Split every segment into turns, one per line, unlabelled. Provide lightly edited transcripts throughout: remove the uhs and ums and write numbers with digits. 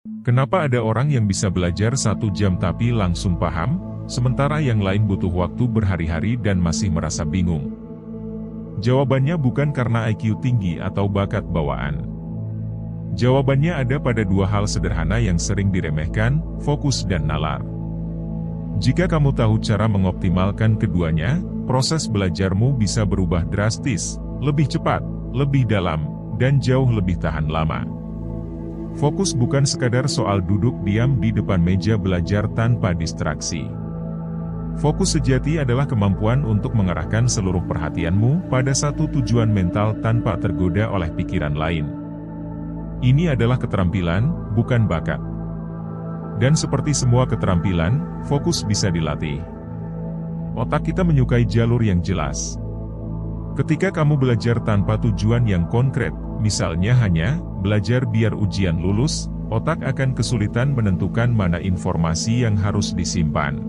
Kenapa ada orang yang bisa belajar 1 jam tapi langsung paham, sementara yang lain butuh waktu berhari-hari dan masih merasa bingung? Jawabannya bukan karena IQ tinggi atau bakat bawaan. Jawabannya ada pada 2 hal sederhana yang sering diremehkan, fokus dan nalar. Jika kamu tahu cara mengoptimalkan keduanya, proses belajarmu bisa berubah drastis, lebih cepat, lebih dalam, dan jauh lebih tahan lama. Fokus bukan sekadar soal duduk diam di depan meja belajar tanpa distraksi. Fokus sejati adalah kemampuan untuk mengarahkan seluruh perhatianmu pada satu tujuan mental tanpa tergoda oleh pikiran lain. Ini adalah keterampilan, bukan bakat. Dan seperti semua keterampilan, fokus bisa dilatih. Otak kita menyukai jalur yang jelas. Ketika kamu belajar tanpa tujuan yang konkret, misalnya hanya belajar biar ujian lulus, otak akan kesulitan menentukan mana informasi yang harus disimpan.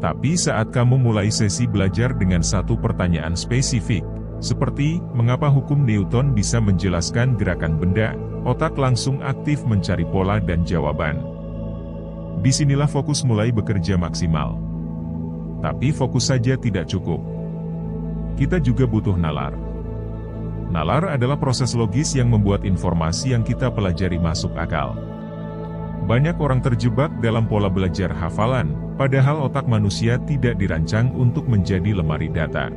Tapi saat kamu mulai sesi belajar dengan satu pertanyaan spesifik, seperti mengapa hukum Newton bisa menjelaskan gerakan benda, otak langsung aktif mencari pola dan jawaban. Disinilah fokus mulai bekerja maksimal. Tapi fokus saja tidak cukup. Kita juga butuh nalar. Nalar adalah proses logis yang membuat informasi yang kita pelajari masuk akal. Banyak orang terjebak dalam pola belajar hafalan, padahal otak manusia tidak dirancang untuk menjadi lemari data.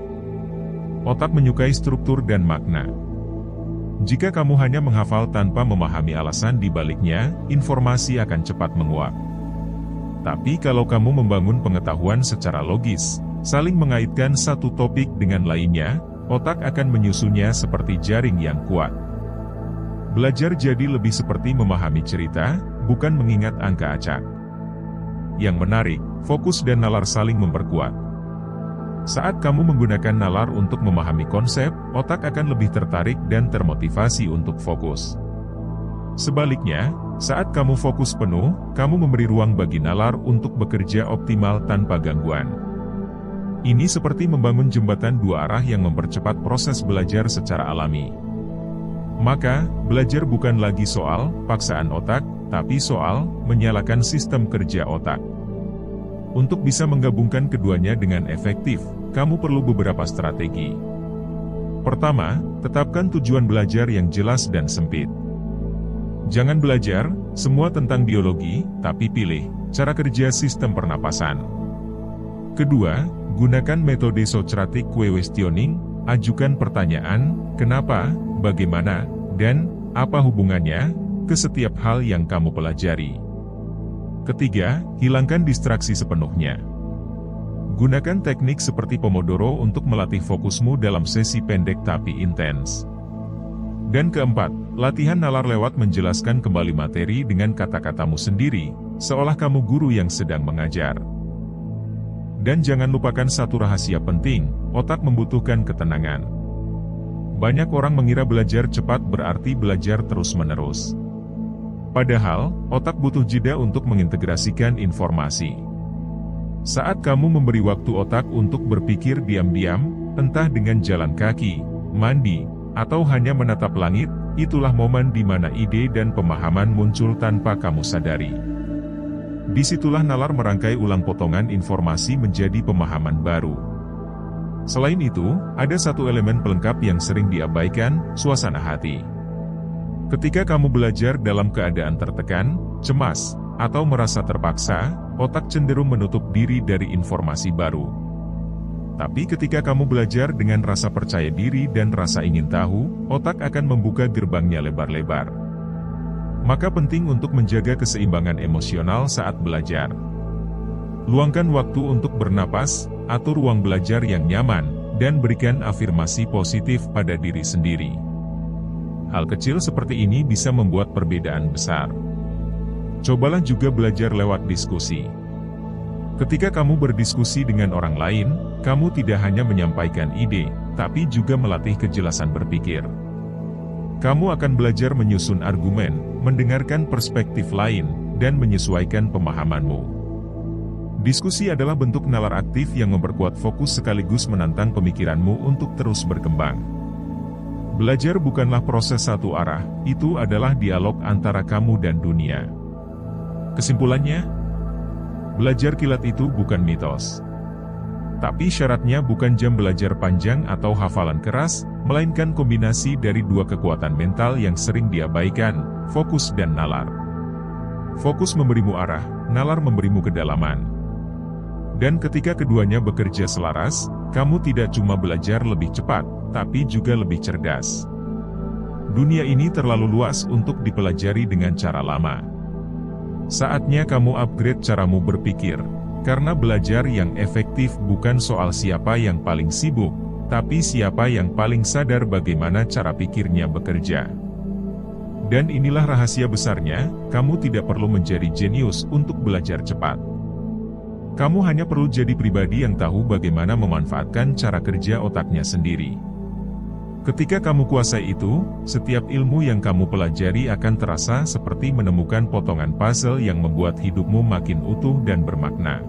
Otak menyukai struktur dan makna. Jika kamu hanya menghafal tanpa memahami alasan di baliknya, informasi akan cepat menguap. Tapi kalau kamu membangun pengetahuan secara logis, saling mengaitkan satu topik dengan lainnya, otak akan menyusunnya seperti jaring yang kuat. Belajar jadi lebih seperti memahami cerita, bukan mengingat angka acak. Yang menarik, fokus dan nalar saling memperkuat. Saat kamu menggunakan nalar untuk memahami konsep, otak akan lebih tertarik dan termotivasi untuk fokus. Sebaliknya, saat kamu fokus penuh, kamu memberi ruang bagi nalar untuk bekerja optimal tanpa gangguan. Ini seperti membangun jembatan 2 arah yang mempercepat proses belajar secara alami. Maka, belajar bukan lagi soal paksaan otak, tapi soal menyalakan sistem kerja otak. Untuk bisa menggabungkan keduanya dengan efektif, kamu perlu beberapa strategi. Pertama, tetapkan tujuan belajar yang jelas dan sempit. Jangan belajar semua tentang biologi, tapi pilih cara kerja sistem pernapasan. Kedua, gunakan metode Socratic questioning, ajukan pertanyaan, kenapa, bagaimana, dan apa hubungannya ke setiap hal yang kamu pelajari. Ketiga, hilangkan distraksi sepenuhnya. Gunakan teknik seperti Pomodoro untuk melatih fokusmu dalam sesi pendek tapi intens. Dan keempat, latihan nalar lewat menjelaskan kembali materi dengan kata-katamu sendiri, seolah kamu guru yang sedang mengajar. Dan jangan lupakan satu rahasia penting, otak membutuhkan ketenangan. Banyak orang mengira belajar cepat berarti belajar terus-menerus. Padahal, otak butuh jeda untuk mengintegrasikan informasi. Saat kamu memberi waktu otak untuk berpikir diam-diam, entah dengan jalan kaki, mandi, atau hanya menatap langit, itulah momen di mana ide dan pemahaman muncul tanpa kamu sadari. Disitulah nalar merangkai ulang potongan informasi menjadi pemahaman baru. Selain itu, ada satu elemen pelengkap yang sering diabaikan, suasana hati. Ketika kamu belajar dalam keadaan tertekan, cemas, atau merasa terpaksa, otak cenderung menutup diri dari informasi baru. Tapi ketika kamu belajar dengan rasa percaya diri dan rasa ingin tahu, otak akan membuka gerbangnya lebar-lebar. Maka penting untuk menjaga keseimbangan emosional saat belajar. Luangkan waktu untuk bernapas, atur ruang belajar yang nyaman, dan berikan afirmasi positif pada diri sendiri. Hal kecil seperti ini bisa membuat perbedaan besar. Cobalah juga belajar lewat diskusi. Ketika kamu berdiskusi dengan orang lain, kamu tidak hanya menyampaikan ide, tapi juga melatih kejelasan berpikir. Kamu akan belajar menyusun argumen, mendengarkan perspektif lain, dan menyesuaikan pemahamanmu. Diskusi adalah bentuk nalar aktif yang memperkuat fokus sekaligus menantang pemikiranmu untuk terus berkembang. Belajar bukanlah proses satu arah, itu adalah dialog antara kamu dan dunia. Kesimpulannya, belajar kilat itu bukan mitos. Tapi syaratnya bukan jam belajar panjang atau hafalan keras, melainkan kombinasi dari dua kekuatan mental yang sering diabaikan, fokus dan nalar. Fokus memberimu arah, nalar memberimu kedalaman. Dan ketika keduanya bekerja selaras, kamu tidak cuma belajar lebih cepat, tapi juga lebih cerdas. Dunia ini terlalu luas untuk dipelajari dengan cara lama. Saatnya kamu upgrade caramu berpikir, karena belajar yang efektif bukan soal siapa yang paling sibuk, tapi siapa yang paling sadar bagaimana cara pikirnya bekerja. Dan inilah rahasia besarnya, kamu tidak perlu menjadi jenius untuk belajar cepat. Kamu hanya perlu jadi pribadi yang tahu bagaimana memanfaatkan cara kerja otaknya sendiri. Ketika kamu kuasai itu, setiap ilmu yang kamu pelajari akan terasa seperti menemukan potongan puzzle yang membuat hidupmu makin utuh dan bermakna.